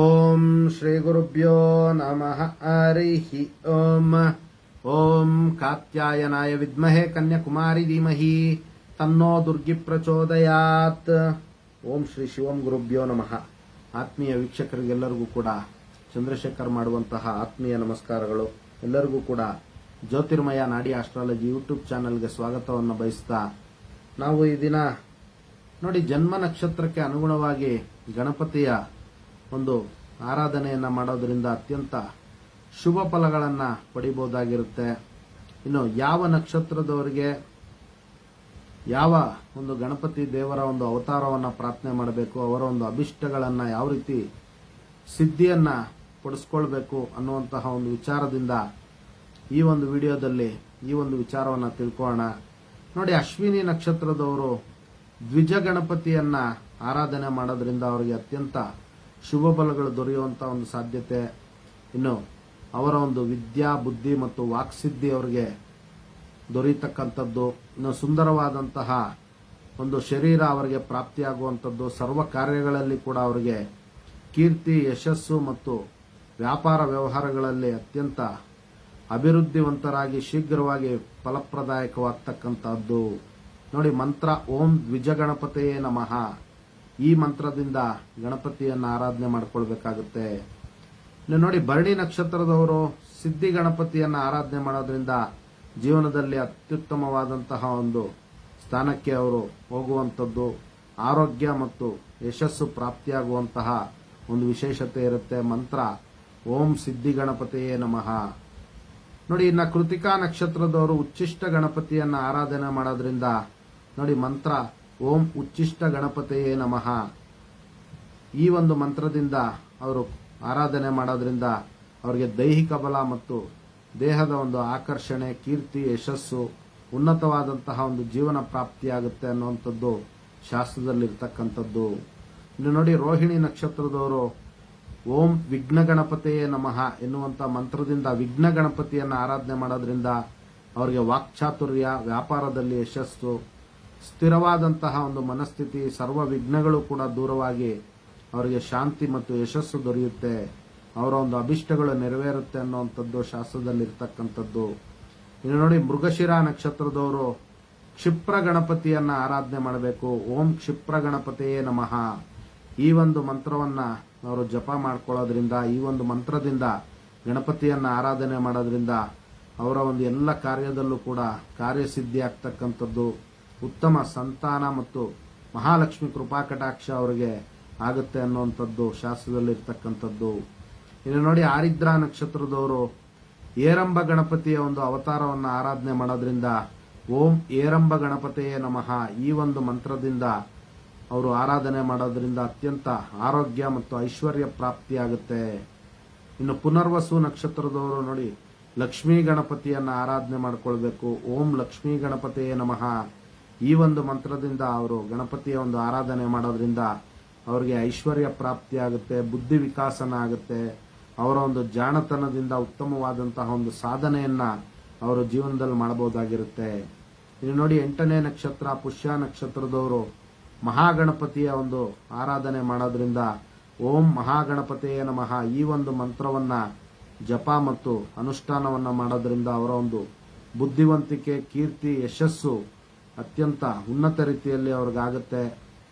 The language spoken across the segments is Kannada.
ಓಂ ಶ್ರೀ ಗುರುಭ್ಯೋ ನಮಃ ಹರಿ ಓಂ ಕಾತ್ಯಾಯನಾಯ ವಿದ್ಮಹೇ ಕನ್ಯಾಕುಮಾರಿ ಧೀಮಹಿ ತನ್ನೋ ದುರ್ಗಿ ಪ್ರಚೋದಯಾತ್. ಓಂ ಶ್ರೀ ಶಿವಂ ಗುರುಭ್ಯೋ ನಮಃ. ಆತ್ಮೀಯ ವೀಕ್ಷಕರಿಗೆಲ್ಲರಿಗೂ ಕೂಡ ಚಂದ್ರಶೇಖರ್ ಮಾಡುವಂತಹ ಆತ್ಮೀಯ ನಮಸ್ಕಾರಗಳು. ಎಲ್ಲರಿಗೂ ಕೂಡ ಜ್ಯೋತಿರ್ಮಯ ನಾಡಿ ಆಸ್ಟ್ರಾಲಜಿ ಯೂಟ್ಯೂಬ್ ಚಾನೆಲ್ಗೆ ಸ್ವಾಗತವನ್ನು ಬಯಸ್ತಾ, ನಾವು ಈ ದಿನ ನೋಡಿ ಜನ್ಮ ನಕ್ಷತ್ರಕ್ಕೆ ಅನುಗುಣವಾಗಿ ಗಣಪತಿಯ ಒಂದು ಆರಾಧನೆಯನ್ನ ಮಾಡೋದ್ರಿಂದ ಅತ್ಯಂತ ಶುಭ ಫಲಗಳನ್ನು ಪಡಿಬಹುದಾಗಿರುತ್ತೆ. ಇನ್ನು ಯಾವ ನಕ್ಷತ್ರದವರಿಗೆ ಯಾವ ಒಂದು ಗಣಪತಿ ದೇವರ ಒಂದು ಅವತಾರವನ್ನ ಪ್ರಾರ್ಥನೆ ಮಾಡಬೇಕು, ಅವರ ಒಂದು ಅಭಿಷ್ಟಗಳನ್ನ ಯಾವ ರೀತಿ ಸಿದ್ಧಿಯನ್ನ ಪಡಿಸ್ಕೊಳ್ಬೇಕು ಅನ್ನುವಂತಹ ಒಂದು ವಿಚಾರದಿಂದ ಈ ಒಂದು ವಿಡಿಯೋದಲ್ಲಿ ಈ ಒಂದು ವಿಚಾರವನ್ನ ತಿಳ್ಕೊಳ್ಳೋಣ. ನೋಡಿ, ಅಶ್ವಿನಿ ನಕ್ಷತ್ರದವರು ದ್ವಿಜ ಗಣಪತಿಯನ್ನ ಆರಾಧನೆ ಮಾಡೋದ್ರಿಂದ ಅವರಿಗೆ ಅತ್ಯಂತ ಶುಭ ಫಲಗಳು ದೊರೆಯುವಂತಹ ಒಂದು ಸಾಧ್ಯತೆ. ಇನ್ನು ಅವರ ಒಂದು ವಿದ್ಯಾ ಬುದ್ಧಿ ಮತ್ತು ವಾಕ್ಸಿದ್ಧಿ ಅವರಿಗೆ ದೊರೆಯತಕ್ಕಂಥದ್ದು, ಇನ್ನು ಸುಂದರವಾದಂತಹ ಒಂದು ಶರೀರ ಅವರಿಗೆ ಪ್ರಾಪ್ತಿಯಾಗುವಂಥದ್ದು, ಸರ್ವ ಕಾರ್ಯಗಳಲ್ಲಿ ಕೂಡ ಅವರಿಗೆ ಕೀರ್ತಿ, ಯಶಸ್ಸು ಮತ್ತು ವ್ಯಾಪಾರ ವ್ಯವಹಾರಗಳಲ್ಲಿ ಅತ್ಯಂತ ಅಭಿವೃದ್ಧಿವಂತರಾಗಿ ಶೀಘ್ರವಾಗಿ ಫಲಪ್ರದಾಯಕವಾಗ್ತಕ್ಕಂಥದ್ದು. ನೋಡಿ, ಮಂತ್ರ ಓಂ ದ್ವಿಜ ಗಣಪತಿಯೇ ನಮಃ. ಈ ಮಂತ್ರದಿಂದ ಗಣಪತಿಯನ್ನು ಆರಾಧನೆ ಮಾಡಿಕೊಳ್ಬೇಕಾಗುತ್ತೆ. ನೋಡಿ, ಭರಣಿ ನಕ್ಷತ್ರದವರು ಸಿದ್ಧಿ ಗಣಪತಿಯನ್ನು ಆರಾಧನೆ ಮಾಡೋದ್ರಿಂದ ಜೀವನದಲ್ಲಿ ಅತ್ಯುತ್ತಮವಾದಂತಹ ಒಂದು ಸ್ಥಾನಕ್ಕೆ ಅವರು ಹೋಗುವಂಥದ್ದು, ಆರೋಗ್ಯ ಮತ್ತು ಯಶಸ್ಸು ಪ್ರಾಪ್ತಿಯಾಗುವಂತಹ ಒಂದು ವಿಶೇಷತೆ ಇರುತ್ತೆ. ಮಂತ್ರ ಓಂ ಸಿದ್ಧಿ ಗಣಪತಿಯೇ ನಮಃ. ನೋಡಿ, ಇನ್ನು ಕೃತಿಕಾ ನಕ್ಷತ್ರದವರು ಉಚ್ಚಿಷ್ಟ ಗಣಪತಿಯನ್ನು ಆರಾಧನೆ ಮಾಡೋದ್ರಿಂದ ನೋಡಿ ಮಂತ್ರ ಓಂ ಉಚ್ಚಿಷ್ಟ ಗಣಪತಿಯೇ ನಮಃ. ಈ ಒಂದು ಮಂತ್ರದಿಂದ ಅವರು ಆರಾಧನೆ ಮಾಡೋದ್ರಿಂದ ಅವರಿಗೆ ದೈಹಿಕ ಬಲ ಮತ್ತು ದೇಹದ ಒಂದು ಆಕರ್ಷಣೆ, ಕೀರ್ತಿ, ಯಶಸ್ಸು, ಉನ್ನತವಾದಂತಹ ಒಂದು ಜೀವನ ಪ್ರಾಪ್ತಿಯಾಗುತ್ತೆ ಅನ್ನುವಂಥದ್ದು ಶಾಸ್ತ್ರದಲ್ಲಿರ್ತಕ್ಕಂಥದ್ದು. ಇನ್ನು ನೋಡಿ, ರೋಹಿಣಿ ನಕ್ಷತ್ರದವರು ಓಂ ವಿಘ್ನ ಗಣಪತಿಯೇ ನಮಃ ಎನ್ನುವಂತ ಮಂತ್ರದಿಂದ ವಿಘ್ನ ಗಣಪತಿಯನ್ನು ಆರಾಧನೆ ಮಾಡೋದ್ರಿಂದ ಅವರಿಗೆ ವಾಕ್ಚಾತುರ್ಯ, ವ್ಯಾಪಾರದಲ್ಲಿ ಯಶಸ್ಸು, ಸ್ಥಿರವಾದಂತಹ ಒಂದು ಮನಸ್ಥಿತಿ, ಸರ್ವ ವಿಘ್ನಗಳು ಕೂಡ ದೂರವಾಗಿ ಅವರಿಗೆ ಶಾಂತಿ ಮತ್ತು ಯಶಸ್ಸು ದೊರೆಯುತ್ತೆ. ಅವರ ಒಂದು ಅಭಿಷ್ಟಗಳು ನೆರವೇರುತ್ತೆ ಅನ್ನುವಂಥದ್ದು ಶಾಸ್ತ್ರದಲ್ಲಿರ್ತಕ್ಕಂಥದ್ದು. ಇನ್ನು ನೋಡಿ, ಮೃಗಶಿರ ನಕ್ಷತ್ರದವರು ಕ್ಷಿಪ್ರ ಗಣಪತಿಯನ್ನ ಆರಾಧನೆ ಮಾಡಬೇಕು. ಓಂ ಕ್ಷಿಪ್ರ ಗಣಪತಿಯೇ ನಮಃ. ಈ ಒಂದು ಮಂತ್ರವನ್ನ ಅವರು ಜಪ ಮಾಡ್ಕೊಳ್ಳೋದ್ರಿಂದ, ಈ ಒಂದು ಮಂತ್ರದಿಂದ ಗಣಪತಿಯನ್ನ ಆರಾಧನೆ ಮಾಡೋದ್ರಿಂದ ಅವರ ಒಂದು ಎಲ್ಲ ಕಾರ್ಯದಲ್ಲೂ ಕೂಡ ಕಾರ್ಯಸಿದ್ಧಿ ಆಗ್ತಕ್ಕಂಥದ್ದು, ಉತ್ತಮ ಸಂತಾನ ಮತ್ತು ಮಹಾಲಕ್ಷ್ಮಿ ಕೃಪಾ ಕಟಾಕ್ಷ ಅವರಿಗೆ ಆಗುತ್ತೆ ಅನ್ನುವಂಥದ್ದು ಶಾಸ್ತ್ರದಲ್ಲಿರ್ತಕ್ಕಂಥದ್ದು. ಇನ್ನು ನೋಡಿ, ಆರಿದ್ರ ನಕ್ಷತ್ರದವರು ಏರಂಬ ಗಣಪತಿಯ ಒಂದು ಅವತಾರವನ್ನು ಆರಾಧನೆ ಮಾಡೋದ್ರಿಂದ ಓಂ ಏರಂಬ ಗಣಪತಿಯೇ ನಮಃ. ಈ ಒಂದು ಮಂತ್ರದಿಂದ ಅವರು ಆರಾಧನೆ ಮಾಡೋದ್ರಿಂದ ಅತ್ಯಂತ ಆರೋಗ್ಯ ಮತ್ತು ಐಶ್ವರ್ಯ ಪ್ರಾಪ್ತಿಯಾಗುತ್ತೆ. ಇನ್ನು ಪುನರ್ವಸು ನಕ್ಷತ್ರದವರು ನೋಡಿ ಲಕ್ಷ್ಮೀ ಗಣಪತಿಯನ್ನ ಆರಾಧನೆ ಮಾಡಿಕೊಳ್ಬೇಕು. ಓಂ ಲಕ್ಷ್ಮೀ ಗಣಪತಿಯೇ ನಮಃ. ಈ ಒಂದು ಮಂತ್ರದಿಂದ ಅವರು ಗಣಪತಿಯ ಒಂದು ಆರಾಧನೆ ಮಾಡೋದ್ರಿಂದ ಅವರಿಗೆ ಐಶ್ವರ್ಯ ಪ್ರಾಪ್ತಿಯಾಗುತ್ತೆ, ಬುದ್ಧಿ ವಿಕಾಸನ ಆಗುತ್ತೆ, ಅವರ ಒಂದು ಜಾಣತನದಿಂದ ಉತ್ತಮವಾದಂತಹ ಒಂದು ಸಾಧನೆಯನ್ನ ಅವರು ಜೀವನದಲ್ಲಿ ಮಾಡಬಹುದಾಗಿರುತ್ತೆ. ಇನ್ನು ನೋಡಿ, 8ನೇ ನಕ್ಷತ್ರ ಪುಷ್ಯ ನಕ್ಷತ್ರದವರು ಮಹಾಗಣಪತಿಯ ಒಂದು ಆರಾಧನೆ ಮಾಡೋದ್ರಿಂದ ಓಂ ಮಹಾಗಣಪತಿಯೇ ನಮಃ. ಈ ಒಂದು ಮಂತ್ರವನ್ನ ಜಪ ಮತ್ತು ಅನುಷ್ಠಾನವನ್ನ ಮಾಡೋದ್ರಿಂದ ಅವರ ಒಂದು ಬುದ್ಧಿವಂತಿಕೆ, ಕೀರ್ತಿ, ಯಶಸ್ಸು ಅತ್ಯಂತ ಉನ್ನತ ರೀತಿಯಲ್ಲಿ ಅವ್ರಿಗಾಗುತ್ತೆ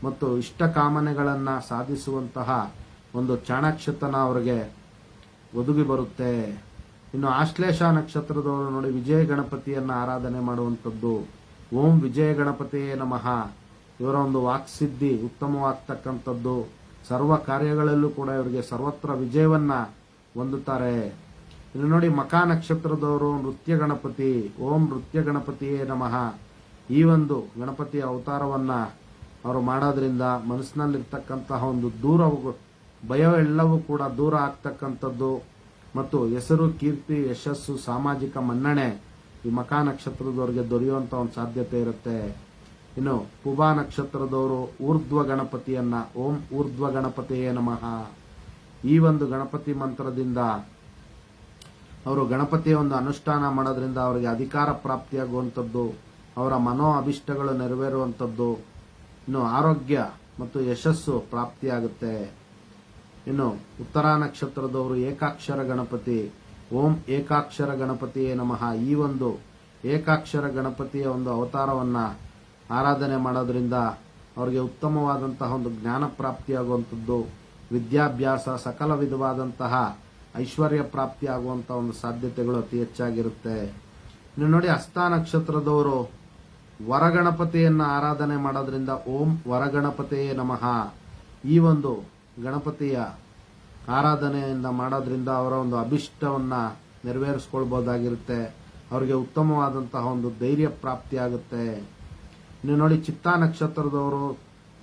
ಮತ್ತು ಇಷ್ಟ ಕಾಮನೆಗಳನ್ನ ಸಾಧಿಸುವಂತಹ ಒಂದು ಚಾಣಾಕ್ಷತನ ಅವರಿಗೆ ಒದಗಿ ಬರುತ್ತೆ. ಇನ್ನು ಆಶ್ಲೇಷ ನಕ್ಷತ್ರದವರು ನೋಡಿ ವಿಜಯ ಗಣಪತಿಯನ್ನ ಆರಾಧನೆ ಮಾಡುವಂಥದ್ದು. ಓಂ ವಿಜಯ ಗಣಪತಿಯೇ ನಮಃ. ಇವರ ಒಂದು ವಾಕ್ಸಿದ್ಧಿ ಉತ್ತಮವಾಗ್ತಕ್ಕಂಥದ್ದು, ಸರ್ವ ಕಾರ್ಯಗಳಲ್ಲೂ ಕೂಡ ಇವರಿಗೆ ಸರ್ವತ್ರ ವಿಜಯವನ್ನ ಹೊಂದುತ್ತಾರೆ. ಇನ್ನು ನೋಡಿ, ಮಖ ನಕ್ಷತ್ರದವರು ನೃತ್ಯ ಗಣಪತಿ. ಓಂ ನೃತ್ಯ ಗಣಪತಿಯೇ ನಮಃ. ಈ ಒಂದು ಗಣಪತಿಯ ಅವತಾರವನ್ನ ಅವರು ಮಾಡೋದ್ರಿಂದ ಮನಸ್ಸಿನಲ್ಲಿರ್ತಕ್ಕಂತಹ ಒಂದು ಭಯವೆಲ್ಲವೂ ಕೂಡ ದೂರ ಆಗ್ತಕ್ಕಂಥದ್ದು ಮತ್ತು ಹೆಸರು, ಕೀರ್ತಿ, ಯಶಸ್ಸು, ಸಾಮಾಜಿಕ ಮನ್ನಣೆ ಈ ಮಖ ನಕ್ಷತ್ರದವರಿಗೆ ದೊರೆಯುವಂತ ಒಂದು ಸಾಧ್ಯತೆ ಇರುತ್ತೆ. ಇನ್ನು ಪುಬಾ ನಕ್ಷತ್ರದವರು ಊರ್ಧ್ವ ಗಣಪತಿಯನ್ನ ಓಂ ಊರ್ಧ್ವ ಗಣಪತಿಯೇ ನಮಃ. ಈ ಒಂದು ಗಣಪತಿ ಮಂತ್ರದಿಂದ ಅವರು ಗಣಪತಿಯ ಒಂದು ಅನುಷ್ಠಾನ ಮಾಡೋದ್ರಿಂದ ಅವರಿಗೆ ಅಧಿಕಾರ ಪ್ರಾಪ್ತಿಯಾಗುವಂಥದ್ದು, ಅವರ ಮನೋ ಅಭಿಷ್ಟಗಳು ನೆರವೇರುವಂಥದ್ದು, ಇನ್ನು ಆರೋಗ್ಯ ಮತ್ತು ಯಶಸ್ಸು ಪ್ರಾಪ್ತಿಯಾಗುತ್ತೆ. ಇನ್ನು ಉತ್ತರ ನಕ್ಷತ್ರದವರು ಏಕಾಕ್ಷರ ಗಣಪತಿ, ಓಂ ಏಕಾಕ್ಷರ ಗಣಪತಿಯೇ ನಮಃ. ಈ ಒಂದು ಏಕಾಕ್ಷರ ಗಣಪತಿಯ ಒಂದು ಅವತಾರವನ್ನ ಆರಾಧನೆ ಮಾಡೋದ್ರಿಂದ ಅವರಿಗೆ ಉತ್ತಮವಾದಂತಹ ಒಂದು ಜ್ಞಾನ ಪ್ರಾಪ್ತಿಯಾಗುವಂಥದ್ದು, ವಿದ್ಯಾಭ್ಯಾಸ, ಸಕಲ ವಿಧವಾದಂತಹ ಐಶ್ವರ್ಯ ಪ್ರಾಪ್ತಿಯಾಗುವಂತಹ ಒಂದು ಸಾಧ್ಯತೆಗಳು ಅತಿ ಹೆಚ್ಚಾಗಿರುತ್ತೆ. ಇನ್ನು ನೋಡಿ, ಹಸ್ತ ನಕ್ಷತ್ರದವರು ವರಗಣಪತಿಯನ್ನ ಆರಾಧನೆ ಮಾಡೋದ್ರಿಂದ ಓಂ ವರಗಣಪತಿಯೇ ನಮಃ. ಈ ಒಂದು ಗಣಪತಿಯ ಆರಾಧನೆಯಿಂದ ಮಾಡೋದ್ರಿಂದ ಅವರ ಒಂದು ಅಭಿಷ್ಟವನ್ನ ನೆರವೇರಿಸ್ಕೊಳ್ಬಹುದಾಗಿರುತ್ತೆ. ಅವರಿಗೆ ಉತ್ತಮವಾದಂತಹ ಒಂದು ಧೈರ್ಯ ಪ್ರಾಪ್ತಿಯಾಗುತ್ತೆ. ಇನ್ನು ನೋಡಿ, ಚಿತ್ತಾ ನಕ್ಷತ್ರದವರು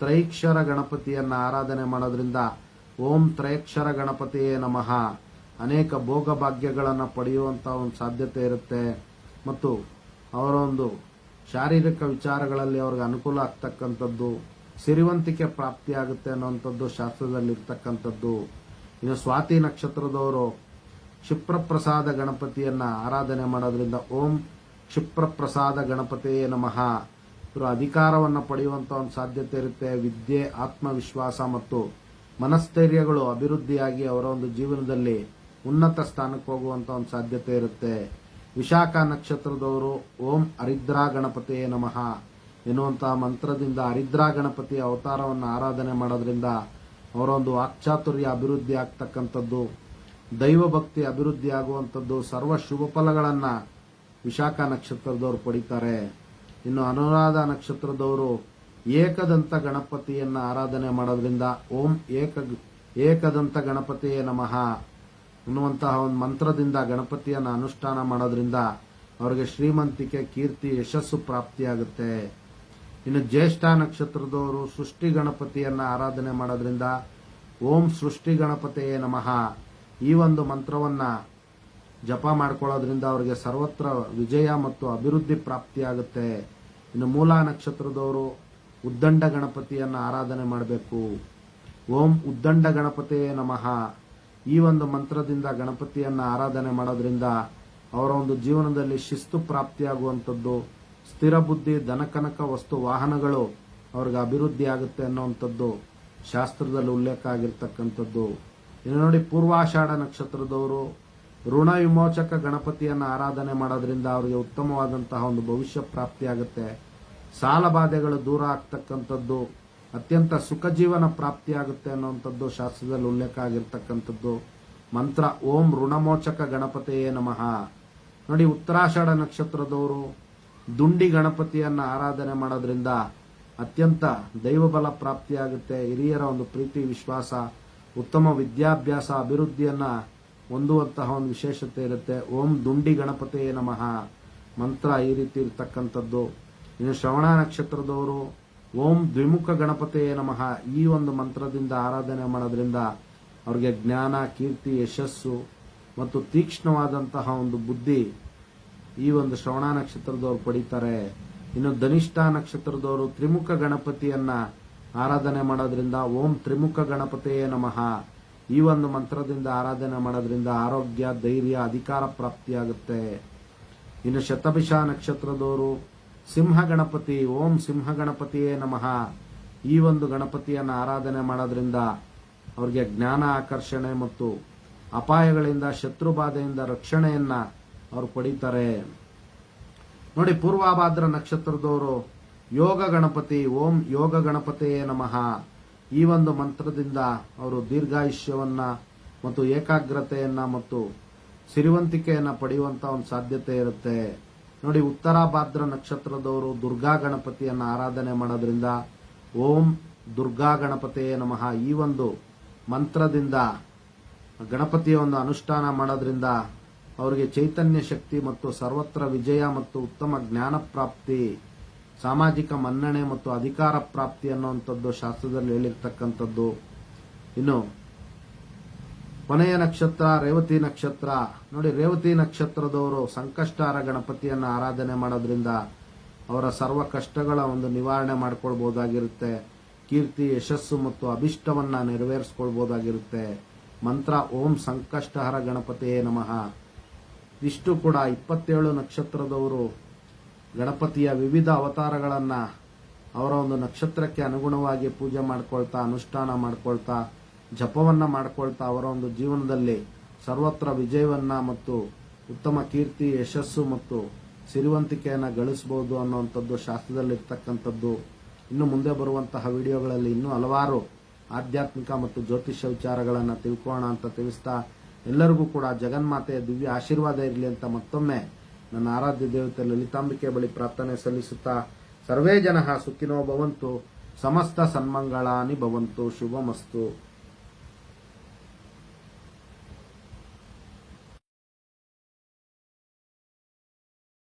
ತ್ರೈಕ್ಷರ ಗಣಪತಿಯನ್ನ ಆರಾಧನೆ ಮಾಡೋದ್ರಿಂದ ಓಂ ತ್ರೈಕ್ಷರ ಗಣಪತಿಯೇ ನಮಃ. ಅನೇಕ ಭೋಗ ಭಾಗ್ಯಗಳನ್ನು ಪಡೆಯುವಂತಹ ಒಂದು ಸಾಧ್ಯತೆ ಇರುತ್ತೆ ಮತ್ತು ಅವರ ಒಂದು ಶಾರೀರಿಕ ವಿಚಾರಗಳಲ್ಲಿ ಅವ್ರಿಗೆ ಅನುಕೂಲ ಆಗ್ತಕ್ಕಂಥದ್ದು, ಸಿರಿವಂತಿಕೆ ಪ್ರಾಪ್ತಿಯಾಗುತ್ತೆ ಅನ್ನುವಂಥದ್ದು ಶಾಸ್ತ್ರದಲ್ಲಿ ಇರ್ತಕ್ಕಂಥದ್ದು. ಇನ್ನು ಸ್ವಾತಿ ನಕ್ಷತ್ರದವರು ಕ್ಷಿಪ್ರಪ್ರಸಾದ ಗಣಪತಿಯನ್ನ ಆರಾಧನೆ ಮಾಡೋದ್ರಿಂದ ಓಂ ಕ್ಷಿಪ್ರಪ್ರಸಾದ ಗಣಪತಿಯೇ ನಮಃ. ಇವರು ಅಧಿಕಾರವನ್ನು ಪಡೆಯುವಂತ ಒಂದು ಸಾಧ್ಯತೆ ಇರುತ್ತೆ. ವಿದ್ಯೆ, ಆತ್ಮವಿಶ್ವಾಸ ಮತ್ತು ಮನಸ್ಥೈರ್ಯಗಳು ಅಭಿವೃದ್ಧಿಯಾಗಿ ಅವರ ಒಂದು ಜೀವನದಲ್ಲಿ ಉನ್ನತ ಸ್ಥಾನಕ್ಕೆ ಹೋಗುವಂತ ಒಂದು ಸಾಧ್ಯತೆ ಇರುತ್ತೆ. ವಿಶಾಖ ನಕ್ಷತ್ರದವರು ಓಂ ಹರಿದ್ರಾ ಗಣಪತಿಯೇ ನಮಃ ಎನ್ನುವಂತಹ ಮಂತ್ರದಿಂದ ಹರಿದ್ರಾ ಗಣಪತಿಯ ಅವತಾರವನ್ನು ಆರಾಧನೆ ಮಾಡೋದ್ರಿಂದ ಅವರ ಒಂದು ವಾಕ್ಚಾತುರ್ಯ ಅಭಿವೃದ್ಧಿ ಆಗ್ತಕ್ಕಂಥದ್ದು, ದೈವ ಭಕ್ತಿ ಅಭಿವೃದ್ಧಿ ಆಗುವಂಥದ್ದು, ಸರ್ವ ಶುಭ ಫಲಗಳನ್ನ ವಿಶಾಖ ನಕ್ಷತ್ರದವರು ಪಡಿತಾರೆ. ಇನ್ನು ಅನುರಾಧ ನಕ್ಷತ್ರದವರು ಏಕದಂತ ಗಣಪತಿಯನ್ನ ಆರಾಧನೆ ಮಾಡೋದ್ರಿಂದ ಓಂ ಏಕದಂತ ಗಣಪತಿಯೇ ನಮಃ ಅನ್ನುವಂತಹ ಒಂದು ಮಂತ್ರದಿಂದ ಗಣಪತಿಯನ್ನ ಅನುಷ್ಠಾನ ಮಾಡೋದ್ರಿಂದ ಅವರಿಗೆ ಶ್ರೀಮಂತಿಕೆ, ಕೀರ್ತಿ, ಯಶಸ್ಸು ಪ್ರಾಪ್ತಿಯಾಗುತ್ತೆ. ಇನ್ನು ಜ್ಯೇಷ್ಠ ನಕ್ಷತ್ರದವರು ಸೃಷ್ಟಿ ಗಣಪತಿಯನ್ನ ಆರಾಧನೆ ಮಾಡೋದ್ರಿಂದ ಓಂ ಸೃಷ್ಟಿ ಗಣಪತಿಯೇ ನಮಃ. ಈ ಒಂದು ಮಂತ್ರವನ್ನ ಜಪ ಮಾಡ್ಕೊಳ್ಳೋದ್ರಿಂದ ಅವರಿಗೆ ಸರ್ವತ್ರ ವಿಜಯ ಮತ್ತು ಅಭಿವೃದ್ಧಿ ಪ್ರಾಪ್ತಿಯಾಗುತ್ತೆ. ಇನ್ನು ಮೂಲ ನಕ್ಷತ್ರದವರು ಉದ್ದಂಡ ಗಣಪತಿಯನ್ನ ಆರಾಧನೆ ಮಾಡಬೇಕು. ಓಂ ಉದ್ದಂಡ ಗಣಪತಿಯೇ ನಮಃ. ಈ ಒಂದು ಮಂತ್ರದಿಂದ ಗಣಪತಿಯನ್ನ ಆರಾಧನೆ ಮಾಡೋದ್ರಿಂದ ಅವರ ಒಂದು ಜೀವನದಲ್ಲಿ ಶಿಸ್ತು ಪ್ರಾಪ್ತಿಯಾಗುವಂಥದ್ದು, ಸ್ಥಿರ ಬುದ್ಧಿ, ಧನಕನಕ, ವಸ್ತು, ವಾಹನಗಳು ಅವ್ರಿಗೆ ಅಭಿವೃದ್ಧಿ ಆಗುತ್ತೆ ಅನ್ನುವಂಥದ್ದು ಶಾಸ್ತ್ರದಲ್ಲಿ ಉಲ್ಲೇಖ ಆಗಿರ್ತಕ್ಕಂಥದ್ದು. ಇನ್ನು ನೋಡಿ, ಪೂರ್ವಾಷಾಢ ನಕ್ಷತ್ರದವರು ಋಣ ವಿಮೋಚಕ ಗಣಪತಿಯನ್ನ ಆರಾಧನೆ ಮಾಡೋದ್ರಿಂದ ಅವರಿಗೆ ಉತ್ತಮವಾದಂತಹ ಒಂದು ಭವಿಷ್ಯ ಪ್ರಾಪ್ತಿಯಾಗುತ್ತೆ. ಸಾಲ ಬಾಧೆಗಳು ದೂರ ಆಗ್ತಕ್ಕಂಥದ್ದು, ಅತ್ಯಂತ ಸುಖ ಜೀವನ ಪ್ರಾಪ್ತಿಯಾಗುತ್ತೆ ಅನ್ನುವಂಥದ್ದು ಶಾಸ್ತ್ರದಲ್ಲಿ ಉಲ್ಲೇಖ ಆಗಿರ್ತಕ್ಕಂಥದ್ದು. ಮಂತ್ರ ಓಂ ಋಣಮೋಚಕ ಗಣಪತಿಯೇ ನಮಃ. ನೋಡಿ, ಉತ್ತರಾಷಾಢ ನಕ್ಷತ್ರದವರು ದುಂಡಿ ಗಣಪತಿಯನ್ನ ಆರಾಧನೆ ಮಾಡೋದ್ರಿಂದ ಅತ್ಯಂತ ದೈವಬಲ ಪ್ರಾಪ್ತಿಯಾಗುತ್ತೆ. ಹಿರಿಯರ ಒಂದು ಪ್ರೀತಿ, ವಿಶ್ವಾಸ, ಉತ್ತಮ ವಿದ್ಯಾಭ್ಯಾಸ, ಅಭಿವೃದ್ಧಿಯನ್ನ ಹೊಂದುವಂತಹ ಒಂದು ವಿಶೇಷತೆ ಇರುತ್ತೆ. ಓಂ ದುಂಡಿ ಗಣಪತಿಯೇ ನಮಃ ಮಂತ್ರ ಈ ರೀತಿ ಇರ್ತಕ್ಕಂಥದ್ದು. ಇನ್ನು ಶ್ರವಣ ನಕ್ಷತ್ರದವರು ಓಂ ದ್ವಿಮುಖ ಗಣಪತಿಯೇ ನಮಃ. ಈ ಒಂದು ಮಂತ್ರದಿಂದ ಆರಾಧನೆ ಮಾಡೋದ್ರಿಂದ ಅವ್ರಿಗೆ ಜ್ಞಾನ, ಕೀರ್ತಿ, ಯಶಸ್ಸು ಮತ್ತು ತೀಕ್ಷ್ಣವಾದಂತಹ ಒಂದು ಬುದ್ಧಿ ಈ ಒಂದು ಶ್ರವಣ ನಕ್ಷತ್ರದವರು ಪಡಿತಾರೆ. ಇನ್ನು ಧನಿಷ್ಠ ನಕ್ಷತ್ರದವರು ತ್ರಿಮುಖ ಗಣಪತಿಯನ್ನ ಆರಾಧನೆ ಮಾಡೋದ್ರಿಂದ ಓಂ ತ್ರಿಮುಖ ಗಣಪತಿಯೇ ನಮಃ. ಈ ಒಂದು ಮಂತ್ರದಿಂದ ಆರಾಧನೆ ಮಾಡೋದ್ರಿಂದ ಆರೋಗ್ಯ, ಧೈರ್ಯ, ಅಧಿಕಾರ ಪ್ರಾಪ್ತಿಯಾಗುತ್ತೆ. ಇನ್ನು ಶತಭಿಷ ನಕ್ಷತ್ರದವರು ಸಿಂಹ ಗಣಪತಿ ಓಂ ಸಿಂಹ ಗಣಪತಿಯೇ ನಮಃ. ಈ ಒಂದು ಗಣಪತಿಯನ್ನ ಆರಾಧನೆ ಮಾಡೋದ್ರಿಂದ ಅವ್ರಿಗೆ ಜ್ಞಾನ, ಆಕರ್ಷಣೆ ಮತ್ತು ಅಪಾಯಗಳಿಂದ, ಶತ್ರುಬಾಧೆಯಿಂದ ರಕ್ಷಣೆಯನ್ನ ಅವರು ಪಡೀತಾರೆ. ನೋಡಿ, ಪೂರ್ವಭಾದ್ರ ನಕ್ಷತ್ರದವರು ಯೋಗ ಗಣಪತಿ ಓಂ ಯೋಗ ಗಣಪತಿಯೇ ನಮಃ. ಈ ಒಂದು ಮಂತ್ರದಿಂದ ಅವರು ದೀರ್ಘಾಯುಷ್ಯವನ್ನ ಮತ್ತು ಏಕಾಗ್ರತೆಯನ್ನ ಮತ್ತು ಸಿರಿವಂತಿಕೆಯನ್ನ ಪಡೆಯುವಂತ ಒಂದು ಸಾಧ್ಯತೆ ಇರುತ್ತೆ. ನೋಡಿ, ಉತ್ತರ ಭಾದ್ರ ನಕ್ಷತ್ರದವರು ದುರ್ಗಾ ಗಣಪತಿಯನ್ನ ಆರಾಧನೆ ಮಾಡೋದ್ರಿಂದ ಓಂ ದುರ್ಗಾ ಗಣಪತಿಯೇ ನಮಃ. ಈ ಒಂದು ಮಂತ್ರದಿಂದ ಗಣಪತಿಯ ಒಂದು ಅನುಷ್ಠಾನ ಮಾಡೋದ್ರಿಂದ ಅವರಿಗೆ ಚೈತನ್ಯ ಶಕ್ತಿ ಮತ್ತು ಸರ್ವತ್ರ ವಿಜಯ ಮತ್ತು ಉತ್ತಮ ಜ್ಞಾನ ಪ್ರಾಪ್ತಿ, ಸಾಮಾಜಿಕ ಮನ್ನಣೆ ಮತ್ತು ಅಧಿಕಾರ ಪ್ರಾಪ್ತಿ ಅನ್ನುವಂಥದ್ದು ಶಾಸ್ತ್ರದಲ್ಲಿ ಹೇಳಿರ್ತಕ್ಕಂಥದ್ದು. ಇನ್ನು ಕೊನೆಯ ನಕ್ಷತ್ರ ರೇವತಿ ನಕ್ಷತ್ರ. ನೋಡಿ, ರೇವತಿ ನಕ್ಷತ್ರದವರು ಸಂಕಷ್ಟಹಾರ ಗಣಪತಿಯನ್ನ ಆರಾಧನೆ ಮಾಡೋದ್ರಿಂದ ಅವರ ಸರ್ವ ಕಷ್ಟಗಳ ಒಂದು ನಿವಾರಣೆ ಮಾಡ್ಕೊಳ್ಬಹುದಾಗಿರುತ್ತೆ. ಕೀರ್ತಿ, ಯಶಸ್ಸು ಮತ್ತು ಅಭಿಷ್ಟವನ್ನ ನೆರವೇರಿಸಿಕೊಳ್ಬಹುದಾಗಿರುತ್ತೆ. ಮಂತ್ರ ಓಂ ಸಂಕಷ್ಟಹಾರ ಗಣಪತಿಯೇ ನಮಃ. ಇಷ್ಟು ಕೂಡ 27 ನಕ್ಷತ್ರದವರು ಗಣಪತಿಯ ವಿವಿಧ ಅವತಾರಗಳನ್ನ ಅವರ ಒಂದು ನಕ್ಷತ್ರಕ್ಕೆ ಅನುಗುಣವಾಗಿ ಪೂಜೆ ಮಾಡ್ಕೊಳ್ತಾ, ಅನುಷ್ಠಾನ ಮಾಡ್ಕೊಳ್ತಾ ಜಪವನ್ನ ಮಾಡ್ಕೊಳ್ತಾ ಅವರ ಒಂದು ಜೀವನದಲ್ಲಿ ಸರ್ವತ್ರ ವಿಜಯವನ್ನ ಮತ್ತು ಉತ್ತಮ ಕೀರ್ತಿ, ಯಶಸ್ಸು ಮತ್ತು ಸಿರಿವಂತಿಕೆಯನ್ನ ಗಳಿಸಬಹುದು ಅನ್ನುವಂಥದ್ದು ಶಾಸ್ತ್ರದಲ್ಲಿ ಇರ್ತಕ್ಕಂಥದ್ದು. ಇನ್ನು ಮುಂದೆ ಬರುವಂತಹ ವಿಡಿಯೋಗಳಲ್ಲಿ ಇನ್ನೂ ಹಲವಾರು ಆಧ್ಯಾತ್ಮಿಕ ಮತ್ತು ಜ್ಯೋತಿಷ್ಯ ವಿಚಾರಗಳನ್ನು ತಿಳ್ಕೊಳ್ಳೋಣ ಅಂತ ತಿಳಿಸ್ತಾ, ಎಲ್ಲರಿಗೂ ಕೂಡ ಜಗನ್ಮಾತೆಯ ದಿವ್ಯ ಆಶೀರ್ವಾದ ಇರಲಿ ಅಂತ ಮತ್ತೊಮ್ಮೆ ನನ್ನ ಆರಾಧ್ಯ ದೇವತೆ ಲಲಿತಾಂಬಿಕೆ ಬಳಿ ಪ್ರಾರ್ಥನೆ ಸಲ್ಲಿಸುತ್ತಾ, ಸರ್ವೇ ಜನಃ ಸುಖಿನೋ ಭವಂತು, ಸಮಸ್ತ ಸನ್ಮಂಗಳಾನಿ ಭವಂತು, ಶುಭಮಸ್ತು.